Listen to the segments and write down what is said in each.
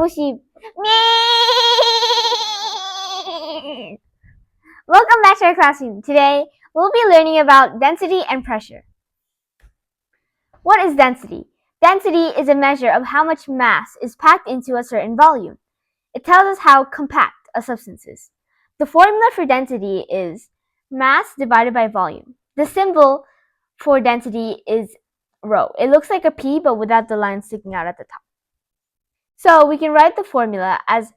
sheep. Welcome back to our classroom. Today, we'll be learning about density and pressure. What is density? Density is a measure of how much mass is packed into a certain volume. It tells us how compact a substance is. The formula for density is mass divided by volume. The symbol for density is rho. It looks like a P but without the line sticking out at the top. So we can write the formula as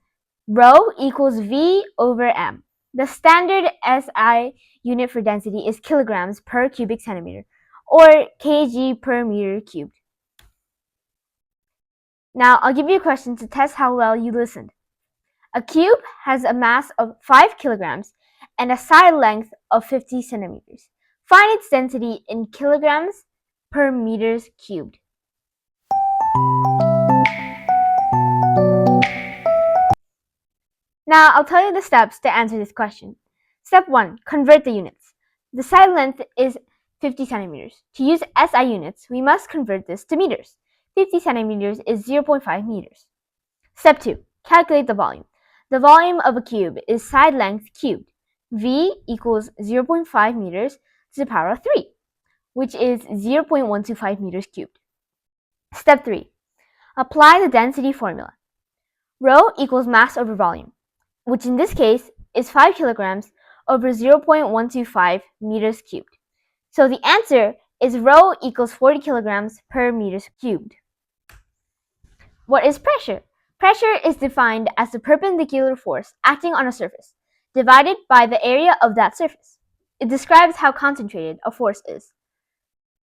rho equals V over m. The standard SI unit for density is kilograms per cubic centimeter, or kg per meter cubed. Now I'll give you a question to test how well you listened. A cube has a mass of 5 kilograms and a side length of 50 centimeters. Find its density in kilograms per meters cubed. Now I'll tell you the steps to answer this question. Step 1. Convert the units. The side length is 50 centimeters. To use SI units, we must convert this to meters. 50 centimeters is 0.5 meters. Step 2. Calculate the volume. The volume of a cube is side length cubed. V equals 0.5 meters to the power of 3, which is 0.125 meters cubed. Step 3. Apply the density formula. Rho equals mass over volume, which in this case is 5 kilograms over 0.125 meters cubed. So the answer is rho equals 40 kilograms per meters cubed. What is pressure? Pressure is defined as the perpendicular force acting on a surface, divided by the area of that surface. It describes how concentrated a force is.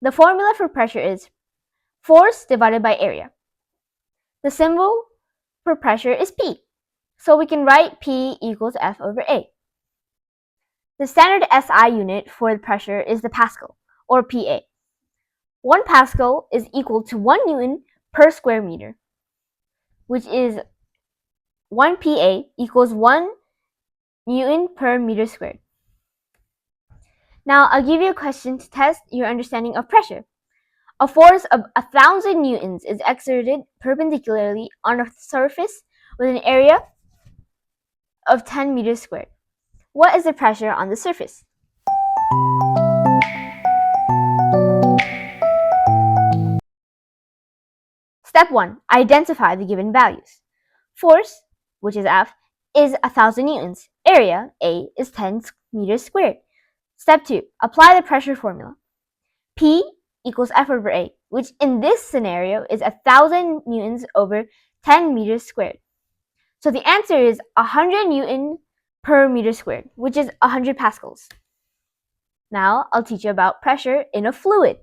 The formula for pressure is force divided by area. The symbol for pressure is P, so we can write P equals F over A. The standard SI unit for the pressure is the pascal, or PA. 1 pascal is equal to 1 newton per square meter, which is 1 PA equals 1 newton per meter squared. Now I'll give you a question to test your understanding of pressure. A force of 1,000 newtons is exerted perpendicularly on a surface with an area of 10 meters squared. What is the pressure on the surface? Step 1. Identify the given values. Force, which is F, is 1,000 newtons. Area, A, is 10 meters squared. Step 2. Apply the pressure formula. P equals F over A, which in this scenario is 1,000 newtons over 10 meters squared. So the answer is 100 newton per meter squared, which is 100 pascals. Now I'll teach you about pressure in a fluid.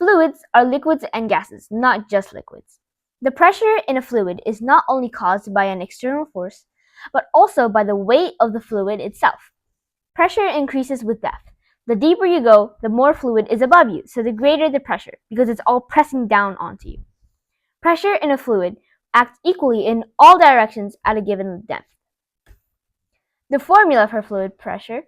Fluids are liquids and gases, not just liquids. The pressure in a fluid is not only caused by an external force, but also by the weight of the fluid itself. Pressure increases with depth. The deeper you go, the more fluid is above you, so the greater the pressure, because it's all pressing down onto you. Pressure in a fluid acts equally in all directions at a given depth. The formula for fluid pressure: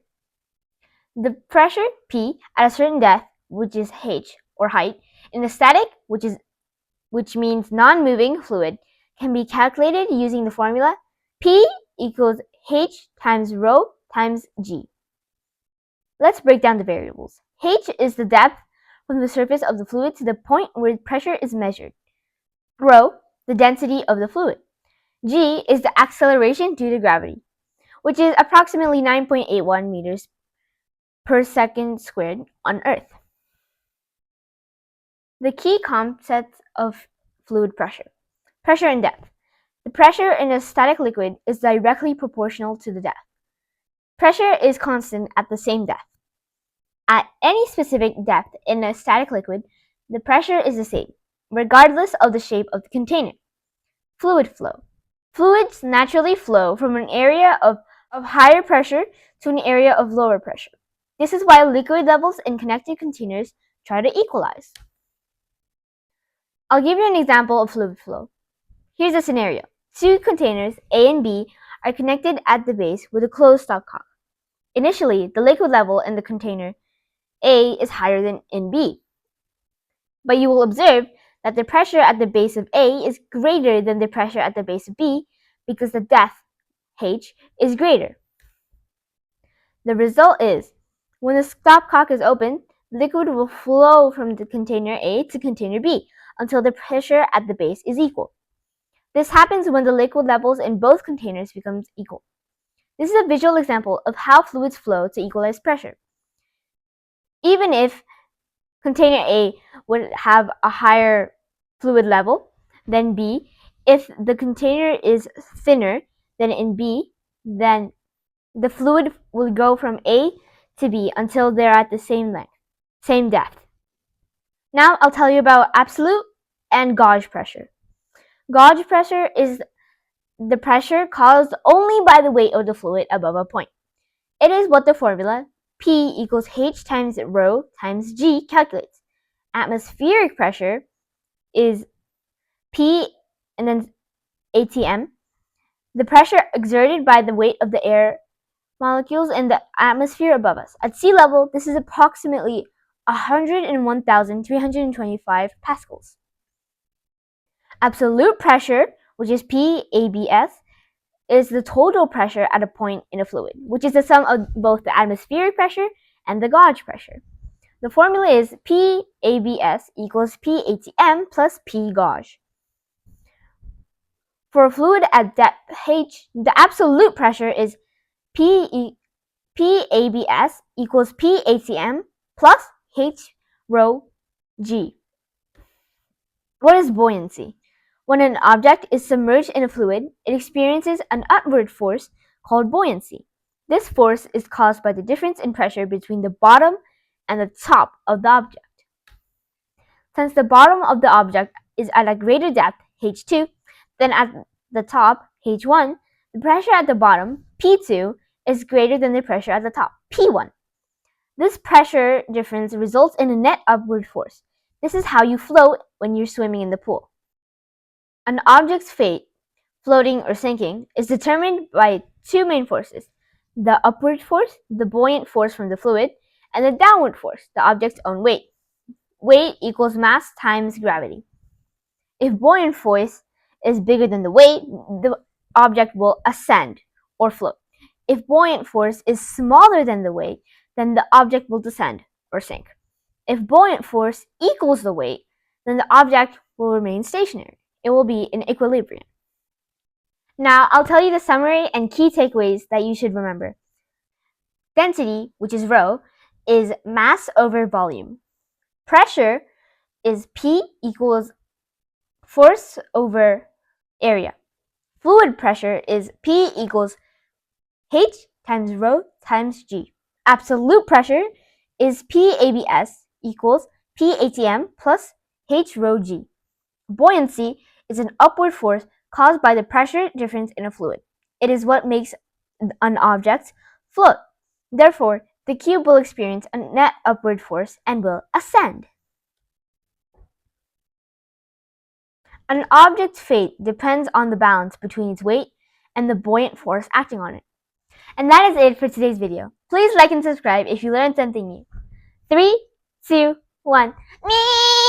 the pressure P at a certain depth, which is h, or height, in a static, which means non-moving fluid, can be calculated using the formula P equals h times rho times g. Let's break down the variables. H is the depth from the surface of the fluid to the point where pressure is measured. Rho, the density of the fluid. G is the acceleration due to gravity, which is approximately 9.81 meters per second squared on Earth. The key concepts of fluid pressure. Pressure and depth. The pressure in a static liquid is directly proportional to the depth. Pressure is constant at the same depth. At any specific depth in a static liquid, the pressure is the same, regardless of the shape of the container. Fluid flow. Fluids naturally flow from an area of higher pressure to an area of lower pressure. This is why liquid levels in connected containers try to equalize. I'll give you an example of fluid flow. Here's a scenario. 2 containers, A and B, are connected at the base with a closed stopcock. Initially, the liquid level in the container A is higher than in B, but you will observe that the pressure at the base of A is greater than the pressure at the base of B because the depth, h, is greater. The result is, when the stopcock is open, liquid will flow from the container A to container B until the pressure at the base is equal. This happens when the liquid levels in both containers becomes equal. This is a visual example of how fluids flow to equalize pressure. Even if container A would have a higher fluid level than B, if the container is thinner than in B, then the fluid will go from A to B until they're at the same length, same depth. Now I'll tell you about absolute and gauge pressure. Gauge pressure is the pressure caused only by the weight of the fluid above a point. It is what the formula P equals H times rho times G calculates. Atmospheric pressure is P and then ATM, the pressure exerted by the weight of the air molecules in the atmosphere above us. At sea level, this is approximately 101,325 pascals. Absolute pressure, which is PABS, is the total pressure at a point in a fluid, which is the sum of both the atmospheric pressure and the gauge pressure. The formula is PABS equals PATM plus P gauge. For a fluid at depth h, the absolute pressure is PABS equals PATM plus H rho G. What is buoyancy? When an object is submerged in a fluid, it experiences an upward force called buoyancy. This force is caused by the difference in pressure between the bottom and the top of the object. Since the bottom of the object is at a greater depth, h2, than at the top, h1, the pressure at the bottom, p2, is greater than the pressure at the top, p1. This pressure difference results in a net upward force. This is how you float when you're swimming in the pool. An object's fate, floating or sinking, is determined by two main forces: the upward force, the buoyant force from the fluid, and the downward force, the object's own weight. Weight equals mass times gravity. If buoyant force is bigger than the weight, the object will ascend or float. If buoyant force is smaller than the weight, then the object will descend or sink. If buoyant force equals the weight, then the object will remain stationary. It will be in equilibrium. Now I'll tell you the summary and key takeaways that you should remember. Density, which is rho, is mass over volume. Pressure is P equals force over area. Fluid pressure is P equals H times rho times G. Absolute pressure is PABS equals PATM plus H rho G. Buoyancy is an upward force caused by the pressure difference in a fluid. It is what makes an object float. Therefore, the cube will experience a net upward force and will ascend. An object's fate depends on the balance between its weight and the buoyant force acting on it. And that is it for today's video. Please like and subscribe if you learned something new. 3, 2, 1. Me!